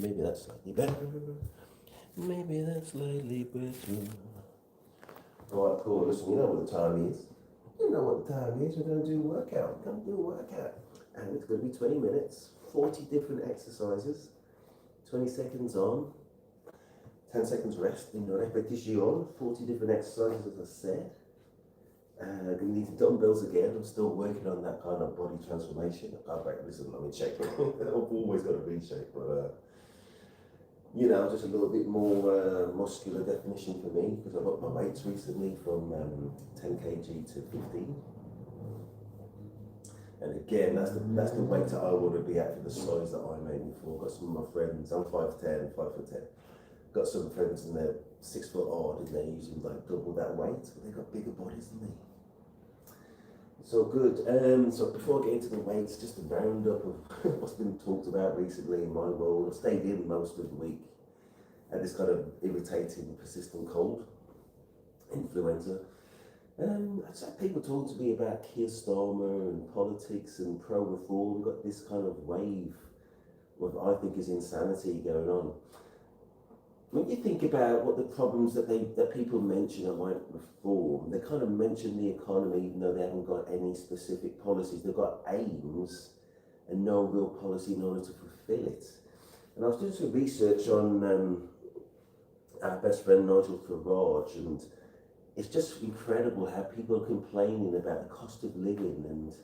Maybe that's slightly better. Maybe that's slightly better. Alright, cool. Listen, you know what the time is. You know what the time is. We're going to do a workout. We're going to do a workout. And it's going to be 20 minutes, 40 different exercises, 20 seconds on, 10 seconds rest in your repetition, 40 different exercises, as I said. We need dumbbells again. I'm still working on that kind of body transformation. Oh, wait, listen, I'm in shape. I've always got to be in shape, but you know, just a little bit more muscular definition for me because I've upped my weights recently from 10 kg to 15. And again, that's the weight that I want to be at for the size that I'm aiming for. Got some of my friends, I'm 5'10", 5'10". Got some friends and they're 6 foot odd and they're using like double that weight, but they've got bigger bodies than me. So good. So before I get into the weights, just a roundup of what's been talked about recently in my role. I stayed in most of the week. Had this kind of irritating, persistent cold, influenza. I'd say people talk to me about Keir Starmer and politics and pro-reform. Got this kind of wave of what I think is insanity going on. When you think about what the problems that people mention about reform, they kind of mention the economy even though they haven't got any specific policies. They've got aims and no real policy in order to fulfill it. And I was doing some research on our best friend Nigel Farage, and it's just incredible how people are complaining about the cost of living and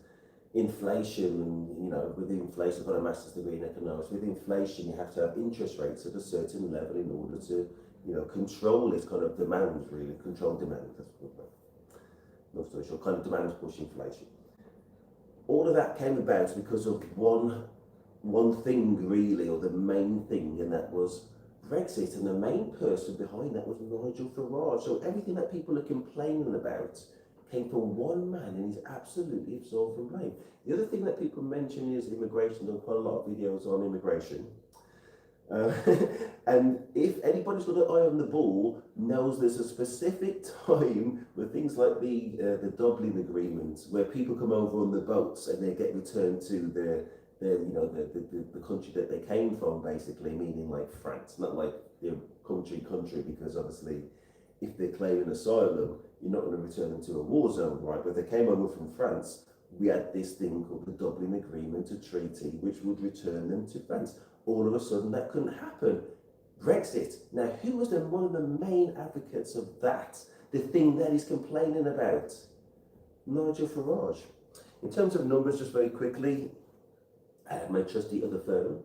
inflation. And you know, with inflation, I've got a master's degree in economics. With inflation, you have to have interest rates at a certain level in order to, you know, control this kind of demand, really control demand. That's what, long story short, kind of demand push inflation. All of that came about because of one thing really, or the main thing, and that was Brexit, and the main person behind that was Nigel Farage. So everything that people are complaining about came from one man, and he's absolutely absolved from blame. The other thing that people mention is immigration. I've done quite a lot of videos on immigration. And if anybody's got an eye on the ball, knows there's a specific time with things like the Dublin Agreement, where people come over on the boats and they get returned to the country that they came from, basically, meaning like France, not like the country, because obviously if they're claiming asylum, you're not going to return them to a war zone, right? But if they came over from France, we had this thing called the Dublin Agreement, a treaty, which would return them to France. All of a sudden, that couldn't happen. Brexit. Now, who was one of the main advocates of that? The thing that he's complaining about? Nigel Farage. In terms of numbers, just very quickly, I have my trusty other phone.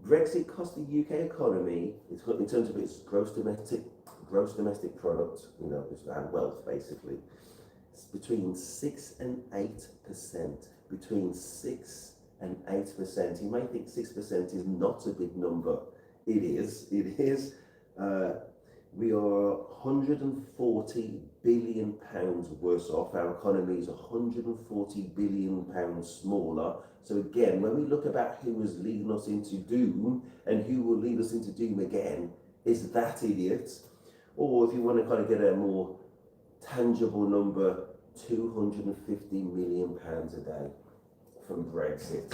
Brexit cost the UK economy, in terms of its gross domestic product, you know, and wealth basically, it's between 6 and 8%. Between 6 and 8%. You may think 6% is not a big number. It is. We are £140 billion worse off. Our economy is £140 billion smaller. So again, when we look about who is leading us into doom and who will lead us into doom again, is that idiot. Or if you want to kind of get a more tangible number, £250 million a day from Brexit.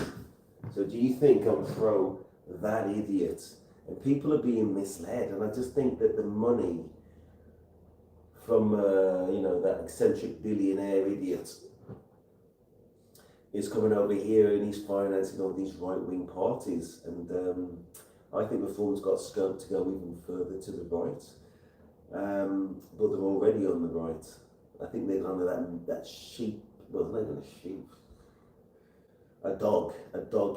So do you think I'll throw that idiot? And people are being misled, and I just think that the money from that eccentric billionaire idiot is coming over here, and he's financing all these right-wing parties. And I think reform's got scope to go even further to the right, but they're already on the right. I think they're under that sheep. Well, they're not even a sheep. A dog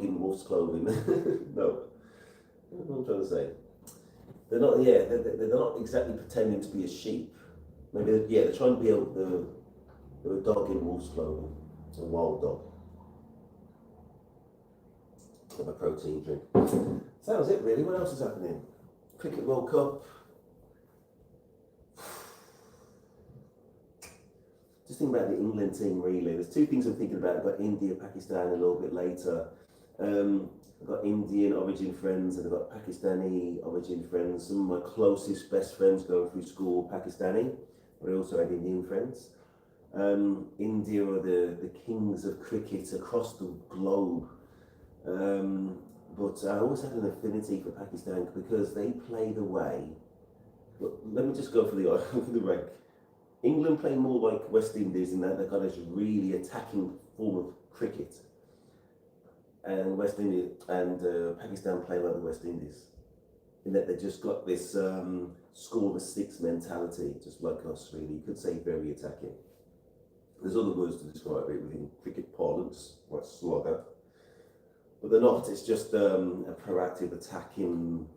in wolf's clothing. No. What I'm trying to say, they're not exactly pretending to be a sheep. Maybe they're trying to be a dog in wolf's clothing, a wild dog. Have a protein drink. So that was it really. What else is happening? Cricket World Cup. Just think about the England team really. There's two things I'm thinking about. I've got India, Pakistan a little bit later. I've got Indian origin friends and I've got Pakistani origin friends. Some of my closest best friends going through school Pakistani, but I also had Indian friends. India are the kings of cricket across the globe. But I always had an affinity for Pakistan because they play the way. Look, let me just go for the for the rank. England play more like West Indies in that they've got this really attacking form of cricket, and West Indies and Pakistan play like the West Indies in that they just got this score of six mentality, just like us. Really, you could say very attacking. There's other words to describe it within cricket parlance, like slogger, but they're not. It's just a proactive attacking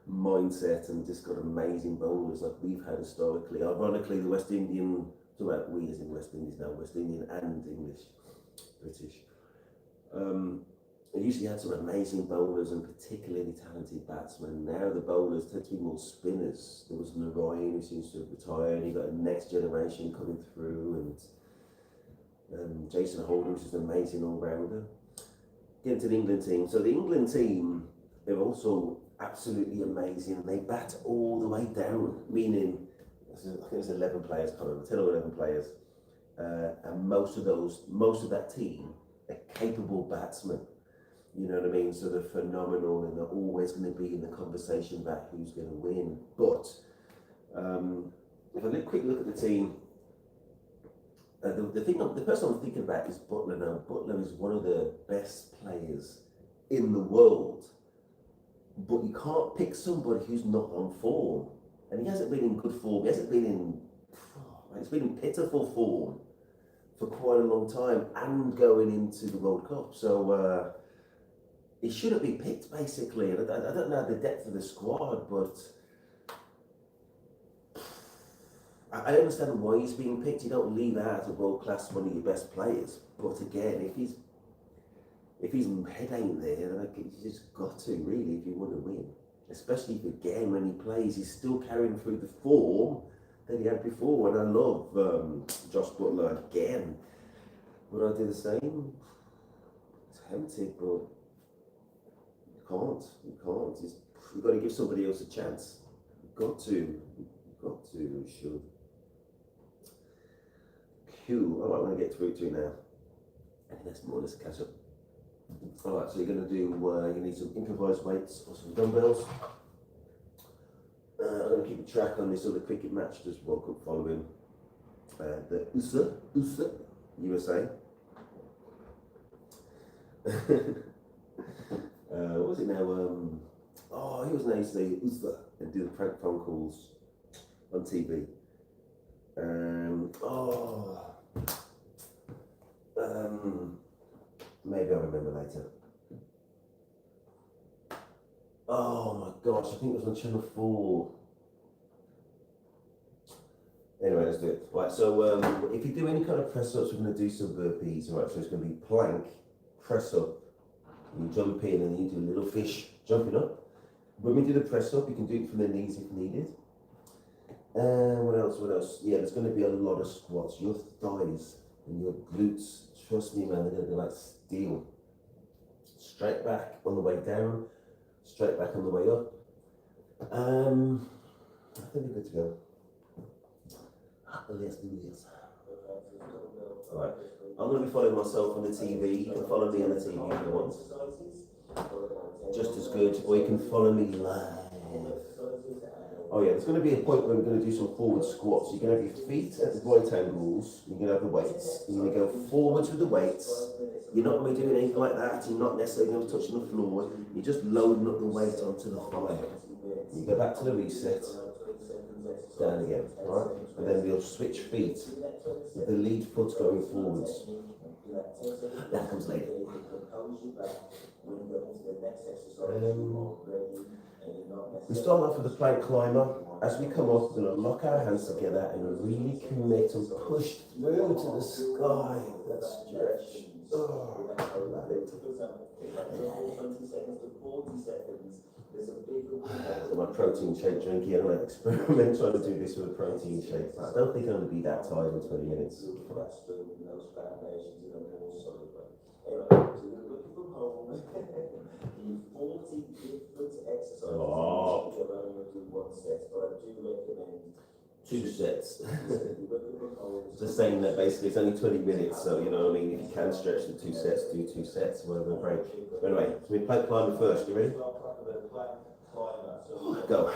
mindset, and just got amazing bowlers like we've had historically. Ironically, the West Indian, talk about we as in West Indies now, West Indian and English, British. They usually had some amazing bowlers and particularly talented batsmen. Now the bowlers tend to be more spinners. There was Narayan who seems to have retired. You got a next generation coming through, and Jason Holder, who's an amazing all-rounder. Getting to the England team. So the England team, they're also absolutely amazing. They bat all the way down, meaning I think it's 11 players, can't remember, 10 or 11 players, and most of that team are capable batsmen. You know what I mean? So they're phenomenal, and they're always going to be in the conversation about who's going to win. But if I quick look at the team, the person I'm thinking about is Butler now. Butler is one of the best players in the world, but you can't pick somebody who's not on form. And he hasn't been in good form. He hasn't been in, he's been in pitiful form for quite a long time, and going into the World Cup. So he shouldn't be picked, basically. And I don't know the depth of the squad, but I understand why he's being picked. You don't leave out a world class, one of your best players. But again, if his head ain't there, then you just got to, really, if you want to win. Especially if again when he plays, he's still carrying through the form that he had before. And I love Josh Butler again. Would I do the same? It's tempted, but you can't. You've got to give somebody else a chance. You should. Alright, I'm going to get through to it now. And that's more or less a catch up. Alright, so you're going to do, you need some improvised weights or some dumbbells. I'm going to keep a track on this other cricket match, just World Cup following. The USA. What was it now? He was nice to say USA and do the prank phone calls on TV. Maybe I'll remember later. Oh my gosh, I think it was on Channel 4. Anyway, let's do it. Right, so if you do any kind of press ups, we're going to do some burpees. Right, so it's going to be plank, press up, you jump in, and then you do a little fish jumping up. When we do the press up, you can do it from the knees if needed. What else? Yeah, there's going to be a lot of squats. Your thighs and your glutes, trust me, man, they're going to be like steel. Straight back on the way down, straight back on the way up. I think we're good to go. Let's do this. Alright, I'm going to be following myself on the TV. You can follow me on the TV if you want. Just as good, or you can follow me live. Oh yeah, there's going to be a point where we're going to do some forward squats. You can have your feet at the right angles, you're going to have the weights. You're going to go forwards with the weights. You're not going to be doing anything like that. You're not necessarily going to be touching the floor. You're just loading up the weight onto the thigh. You go back to the reset. Down again, right? And then we'll switch feet with the lead foot going forwards. That comes later. We start off with the plank climber. As we come up, we're going to lock our hands together and really commit and push through to the sky. Let's stretch. My protein shake drinking, I'm going to experiment trying to do this with a protein shake. I don't think I'm going to be that tired in 20 minutes. 2 sets. Just saying that basically it's only 20 minutes, so you know what I mean, if you can stretch the 2 sets, do 2 sets, whatever break. But anyway, so we plank climbing first, you ready? Go.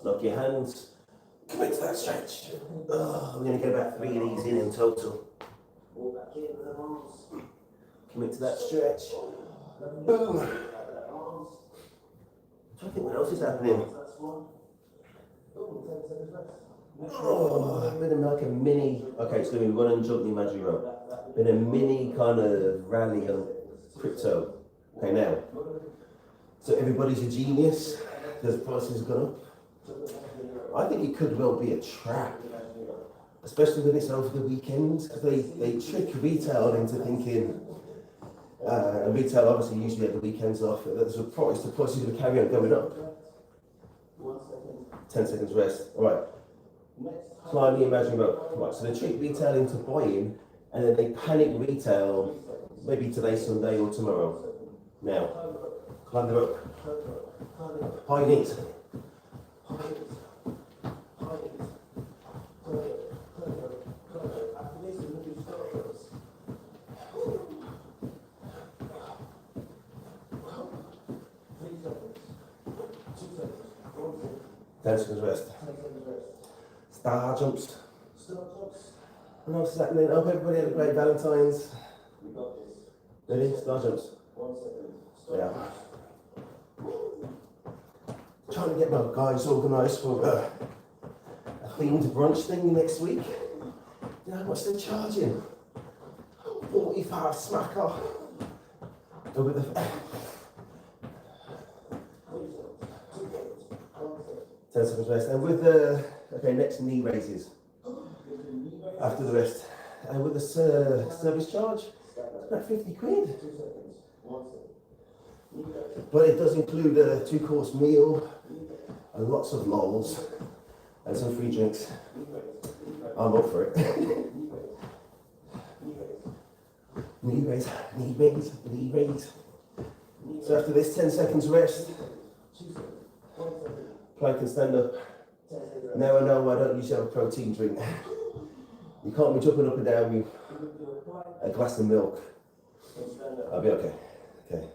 Lock your hands. Commit to that stretch. Oh, we're going to get about 3 of these in total. Commit to that stretch. Boom. I'm trying to think what else is happening. Oh, been in like a mini. Okay, so we've gone and jumped the imaginary rope. Been a mini kind of rally on crypto. Okay, now. So everybody's a genius because prices have gone up. I think it could well be a trap, especially when it's over the weekends, because they trick retail into thinking, and retail obviously usually have the weekends off, there's a price, the price is going to carry on going up. 10 seconds rest. All right. Climb the imaginary rope. Right, so they trick retail into buying, and then they panic retail, maybe today, Sunday, or tomorrow. Now, climb the rope. High knees. 10 seconds rest. Star jumps. What else is happening? I hope everybody had a great Valentine's. Ready? Star jumps. Yeah. Trying to get my guys organised for a themed brunch thing next week. You know how much they're charging? 45 smacker. With the 10 seconds rest. And with the, okay, next knee raises after the rest. And with the service charge, it's about 50 quid. But it does include a 2-course meal and lots of lols and some free drinks. I'm up for it. Knee raise, knee raise, knee raise. So after this, 10 seconds rest. Plank and stand up. Now I know I don't usually have a protein drink. You can't be jumping up and down with a glass of milk. I'll be okay. Okay.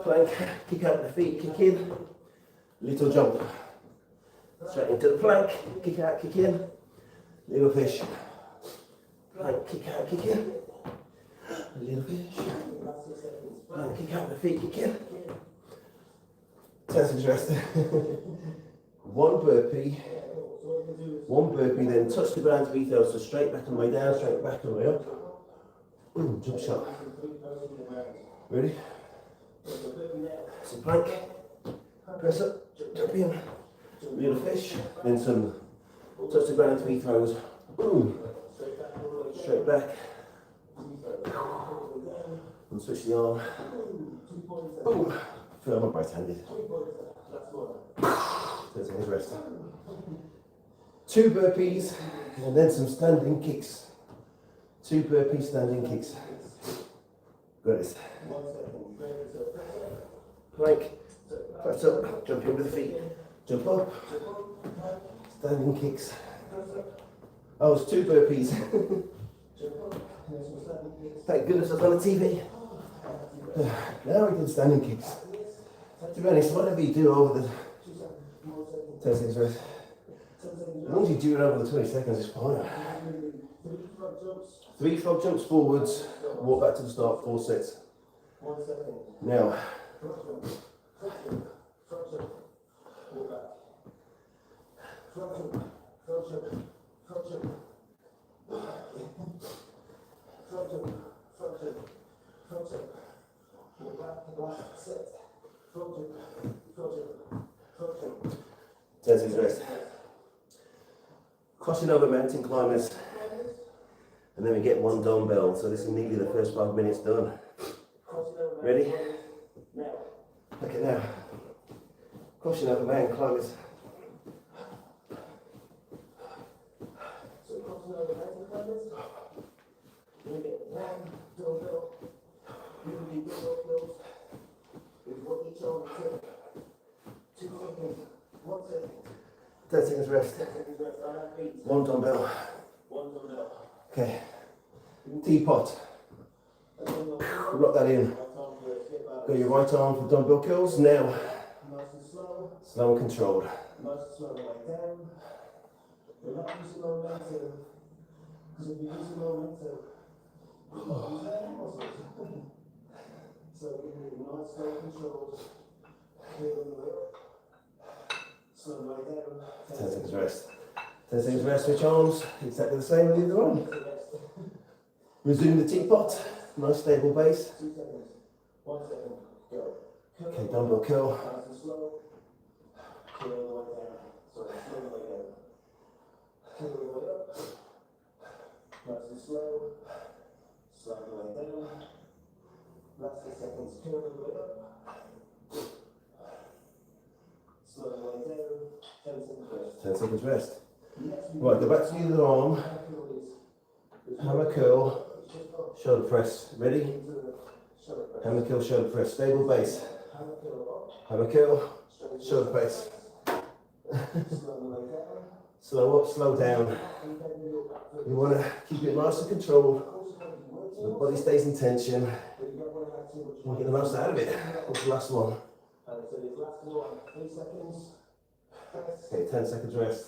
Plank, kick out the feet, kick in. Little jump. Straight into the plank, kick out, kick in. Little fish. Plank, kick out, kick in. Little fish. Plank, kick out the feet, kick in. 10 seconds rest. One burpee, then touch the ground to be there, so straight back and way down, straight back and way up. Jump shot. Ready? Some plank, press up, jump in, little fish, then some touch the ground 3 throws. Boom. Straight back. And switch the arm. Boom. Feel I'm right-handed. 10 seconds rest. 2 burpees and then some standing kicks. 2 burpees, standing kicks. Got it. Plank, press up, jump in with the feet. Jump up, standing kicks. Oh, it's 2 burpees. Thank goodness I was on the TV. Now we can standing kicks. To be honest, whatever you do over the 10 seconds rest, as long as you do it over the 20 seconds, it's fine. 3 frog jumps forwards, walk back to the start, 4 sets. Now, Tensive rest. Crossing over mountain climbers, and then we get 1 dumbbell. So this is nearly the first 5 minutes done. Ready? Look at now. Crossing over mountain climbers. We get 1 dumbbell. You can do big dumbbells with 1 each arm. 2 seconds. 10 seconds rest. 1 dumbbell. Okay. Teapot. Lock that in. Got your right arm for dumbbell curls. Now, slow and controlled. We're not using momentum, because if you're using momentum, you're not using any muscles. So give me a nice slow control, clear on the way up, slow way down. 10 seconds rest. 10 seconds rest, switch arms, exactly the same with the other arm. Resume the teapot, nice stable base. 2 seconds, 1 second, go. Okay, dumbbell curl. Nice and slow, clear on the way down. Sorry, slow the way down. Clear the way up, nice and slow, slow the way down, last 2 seconds, clear the way up, slow the way down, 10 seconds rest. 10 seconds rest. Right, go back to the other arm, hammer curl, shoulder press, ready? Hammer curl, shoulder press, stable base, hammer curl, shoulder press. Slow up, slow down. You want to keep it nice and controlled. So the body stays in tension. You get the most out of it. What's the last one? Okay, 10 seconds rest.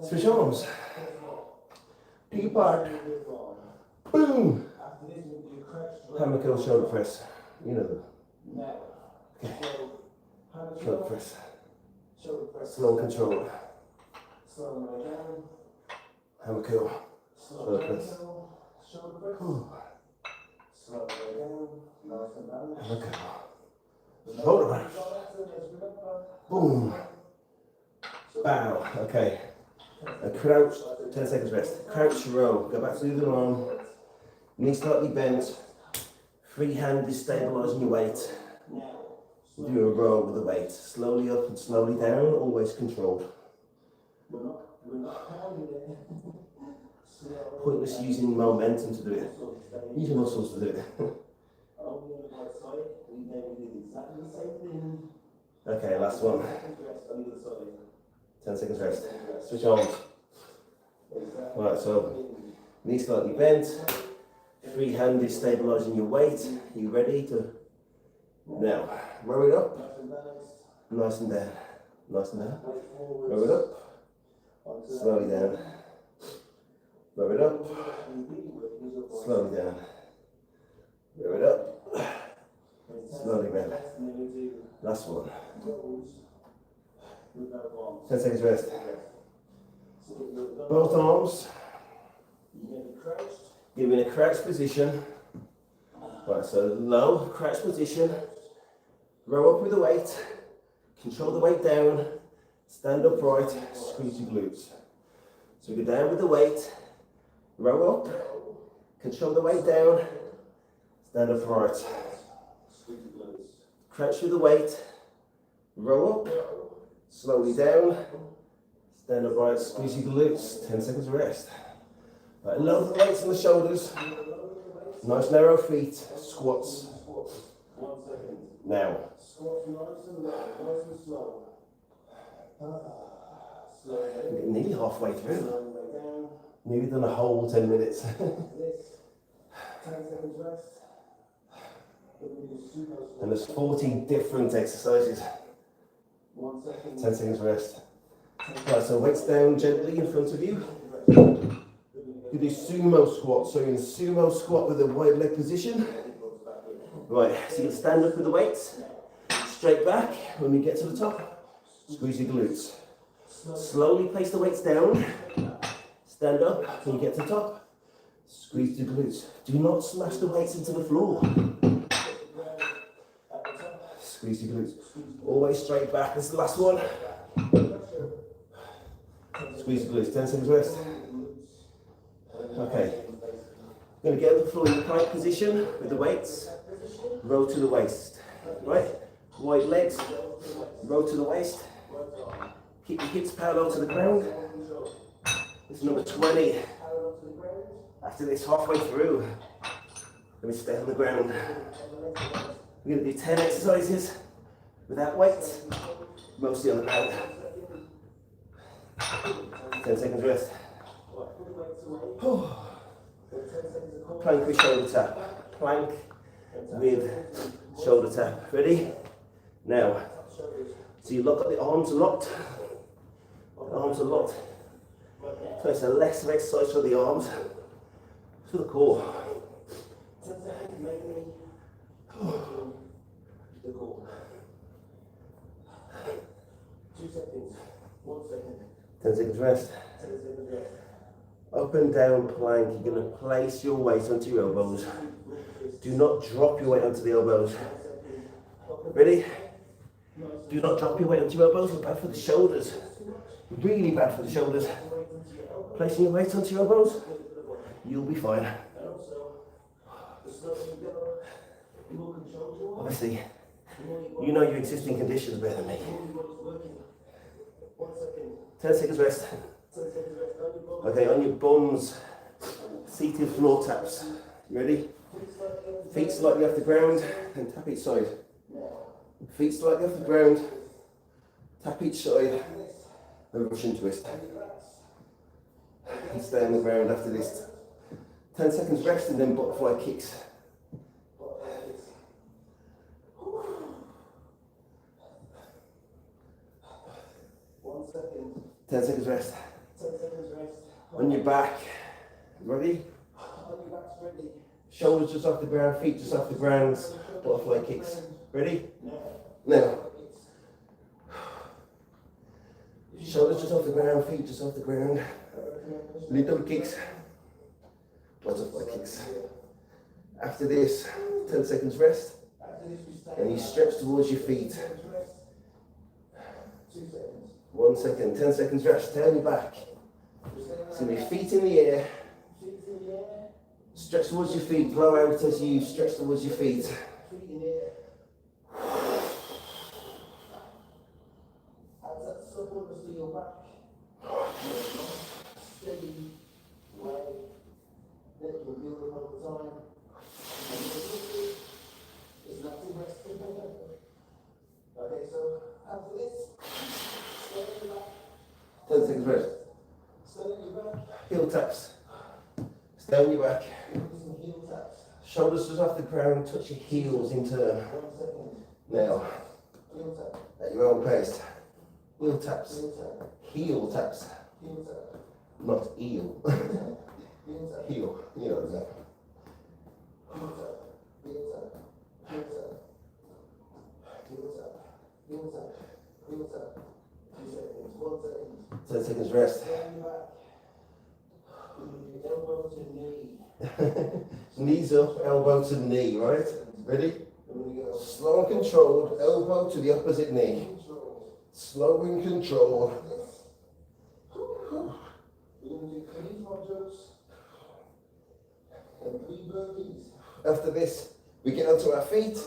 Switch arms. Pick apart. Boom. Hammer curl, shoulder press. You know them. Okay. Shoulder press. Slow control. Hammer curl. Shoulder press. Hammer curl. Shoulder press. Boom. Bow. Okay. A crouch. 10 seconds rest. Crouch row. Go back to the other arm. Knee slightly bent. Free hand is stabilising your weight. Do a row with the weight. Slowly up and slowly down. Always controlled. We're not pounding it. Pointless using momentum to do it. Use your muscles to do it. Okay, last one. 10 seconds rest. Switch arms. Alright, so knee slightly bent. Free hand is stabilising your weight. Are you ready to? Now, row it up. Nice and down. Nice and down. Row it up. Slowly down. Row it up. Slowly down. Row it up. Slowly down. Last one. 10 seconds rest. Both arms. Give in a crouched position. Right, so low, crouched position. Row up with the weight. Control the weight down. Stand upright. Squeeze your glutes. So go down with the weight. Row up. Control the weight down. Stand upright. Crouch with the weight. Row up. Slowly down. Stand upright. Squeeze your glutes. 10 seconds rest. Right, lower the weights on the shoulders. Nice narrow feet. Squats. Now. We're getting nearly halfway through. Nearly done a whole 10 minutes. And there's 40 different exercises. 10 seconds rest. Right, so weights down gently in front of you. You do sumo squat. So you're in a sumo squat with a wide leg position. Right, so you can stand up with the weights. Straight back. When we get to the top, squeeze your glutes. Slowly place the weights down. Stand up. When you get to the top, squeeze your glutes. Do not smash the weights into the floor. Squeeze your glutes. Always straight back. This is the last one. Squeeze your glutes. 10 seconds rest. Okay. We're going to get on the floor in the plank position with the weights. Row to the waist. Right? Wide legs. Row to the waist. Keep your hips parallel to the ground. This is number 20. After this, halfway through, let me stay on the ground. We're going to do 10 exercises without weights, mostly on the ground. 10 seconds rest. Plank with shoulder tap. Plank with shoulder tap. Ready? Now, so you look at the arms are locked. The arms are locked. So it's a less of exercise for the arms, for the core. 10 seconds rest. Up and down plank. You're going to place your weight onto your elbows. Do not drop your weight onto the elbows. Ready? Do not drop your weight onto your elbows. It's bad for the shoulders. Really bad for the shoulders. Placing your weight onto your elbows, you'll be fine. Obviously, you know your existing conditions better than me. 10 seconds rest. Okay, on your bums, seated floor taps. Ready? Feet slightly off the ground and tap each side. Feet slightly off the ground, tap each side and Russian twist. And stay on the ground after this. 10 seconds rest and then butterfly kicks. 10 seconds rest. On your back. Ready? Shoulders just off the ground, feet just off the ground. Butterfly kicks. Ready? Now. Shoulders just off the ground, feet just off the ground. Little kicks. Butterfly kicks. After this, 10 seconds rest. And you stretch towards your feet. 1 second, 10 seconds rest. Stay on your back. So your feet in the air. Stretch towards your feet. Blow out as you stretch towards your feet. Okay, so after this, stay on your back. 10 seconds rest. Stay on your back. Heel taps. Stay on your back. Heel taps. Shoulders just off the ground, touch your heels in turn. 1 second. Now, heel tap. At your own pace. Heel taps. Heel taps. Heel tap. Not eel. Heel tap. Heel. You know that. Heel tap. Heel tap. Heel tap. Heel tap. Heel tap. Heel tap. 2 seconds. 1 second. 10 seconds rest. Elbow to knee. Knees up, elbow to knee, right? Ready? Slow and controlled, elbow to the opposite knee. Slow and controlled. After this, we get onto our feet.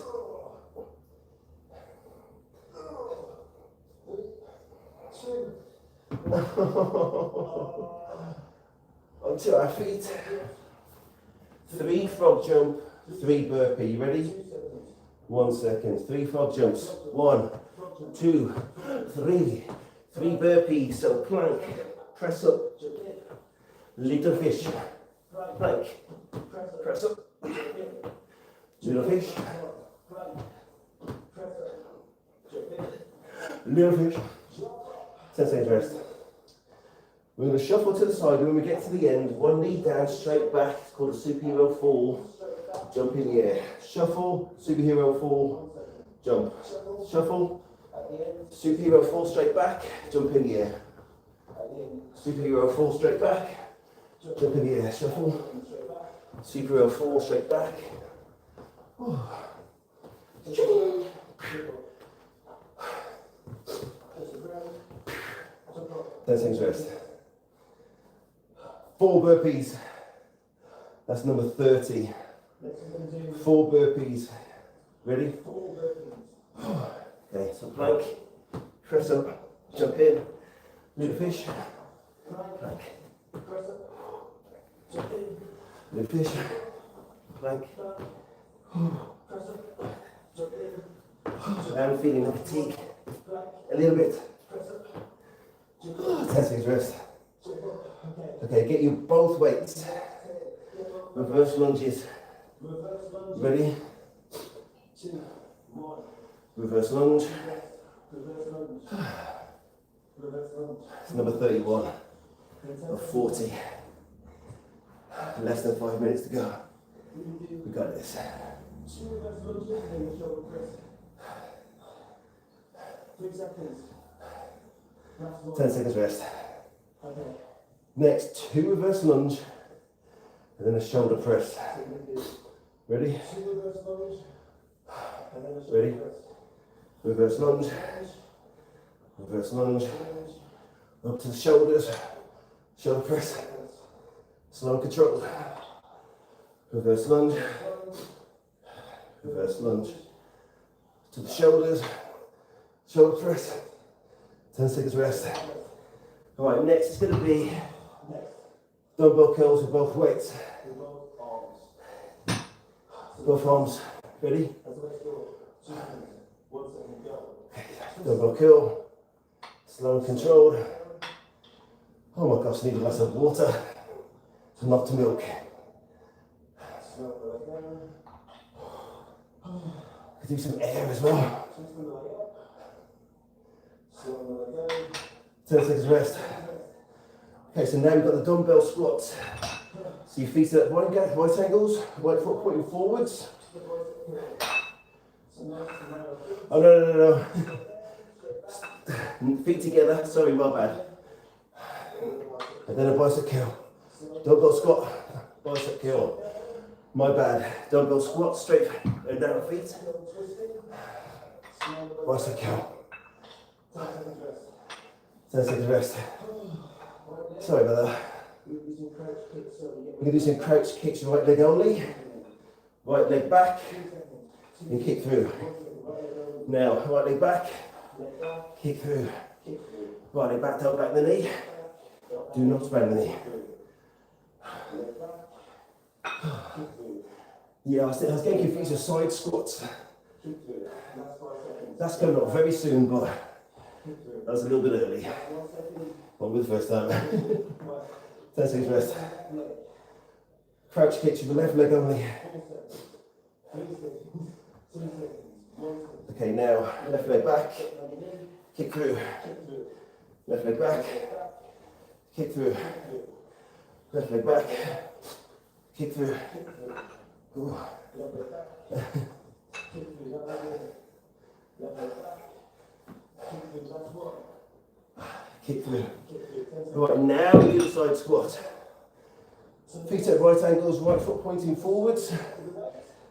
Onto our feet. 3 frog jump, 3 burpee. You ready? 1 second. 3 frog jumps. 1, 2, 3. 3 burpees. So plank, press up, little fish, plank, press up, little fish, little fish. 10 seconds rest. We're going to shuffle to the side. When we get to the end, 1 knee down, straight back. It's called a superhero fall. Jump in the air. Shuffle, superhero fall, jump. Shuffle, superhero fall straight back, jump in the air. Superhero fall straight back, jump in the air. Shuffle, superhero fall straight back. 10 seconds rest. 4 burpees. That's number 30. 4 burpees. Ready? Okay, so plank, press up, jump in, little fish, plank, press up, jump in, little fish, plank, press up, jump in. I'm feeling the fatigue a little bit. 10 10 seconds rest. Okay, get you both weights. Reverse lunges. Ready? Reverse lunge. It's number 31 of 40. Less than 5 minutes to go. We got this. 10 seconds rest. Next, 2 reverse lunge and then a shoulder press. Ready? Ready? Reverse lunge. Reverse lunge. Up to the shoulders. Shoulder press. Slow and controlled. Reverse lunge. Reverse lunge. To the shoulders. Shoulder press. 10 seconds rest. Alright, next is going to be dumbbell curls with both weights. Both arms. Ready? Dumbbell curl. Slow and controlled. Oh my gosh, I need a glass of water. Not to milk. Could do some air as well. 10 seconds rest. Okay, so now we've got the dumbbell squats. So your feet are at right angles, right foot pointing forwards. Oh no. Feet together, sorry, my bad. And then a bicep curl. Dumbbell squat, bicep curl. My bad. Dumbbell squat, straight and down feet. Bicep curl. 10 seconds rest. Sorry about that. We're going to do some crouch kicks, right leg only. Right leg back and kick through. Now, right leg back, kick through. Right leg back, don't back the knee. Do not bend the knee. Yeah, I was getting confused with side squats. That's coming up very soon, but that was a little bit early. One with the first time. 10 seconds rest. Crouch kicks with the left leg only. Okay, now left leg back, kick through. Left leg back, kick through. Left leg back, kick through. Ooh. Kick through. Right, now we do the side squat. Feet at right angles, right foot pointing forwards.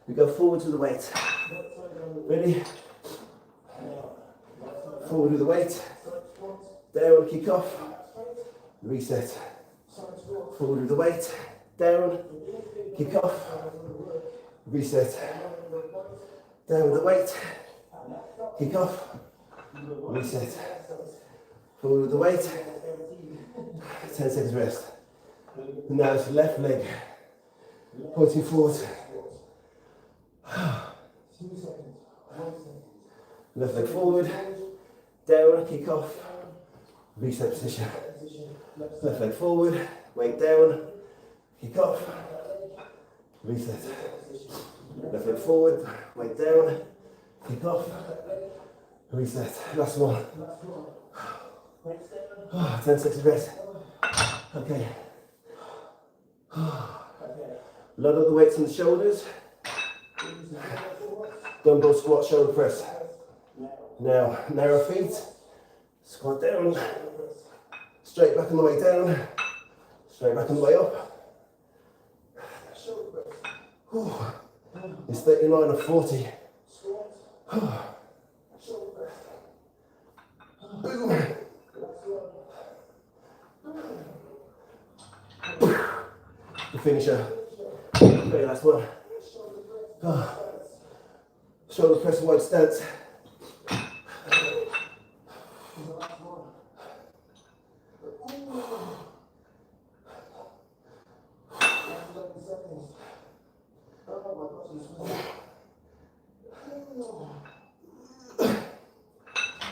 We go forward with the weight. Ready? Forward with the weight. Down, kick off. Reset. Forward with the weight. Down, kick off. Reset. Down with the weight. Kick off. Reset. Forward with the weight. 10 seconds rest. Now it's left leg pointing forward. Left leg forward. Down, kick off. Reset position. Left leg forward. Weight down. Kick off. Reset. Left leg forward. Weight down. Kick off. Reset. Last one. 10 seconds rest. Okay. Load up the weights on the shoulders. Dumbbell squat, shoulder press. Now, narrow feet. Squat down. Straight back on the way down. Straight back on the way up. It's 39 of 40. Boom. The finisher. Okay, last one. Shoulder press, wide stance.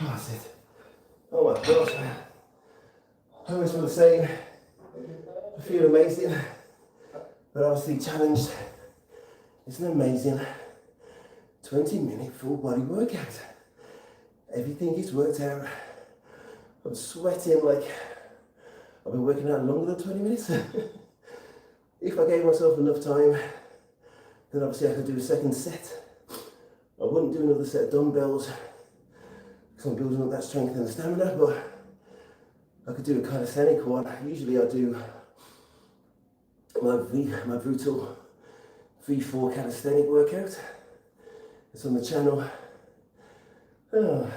That's it. Oh my gosh, man. I always feel the same. I feel amazing, but obviously challenged. It's an amazing 20-minute full body workout. Everything is worked out. I'm sweating like I've been working out longer than 20 minutes. If I gave myself enough time, then obviously I could do a second set. I wouldn't do another set of dumbbells because I'm building up that strength and stamina, but I could do a calisthenic one. Usually I do my brutal 3-4 calisthenic workout. It's on the channel. Oh.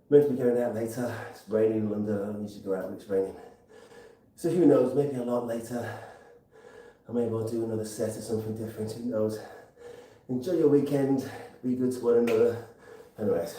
Meant to be going out later. It's raining in London. I don't usually go out when it's raining. So who knows, maybe a lot later. Or maybe I'll do another set or something different, who knows. Enjoy your weekend, be good to one another, and rest.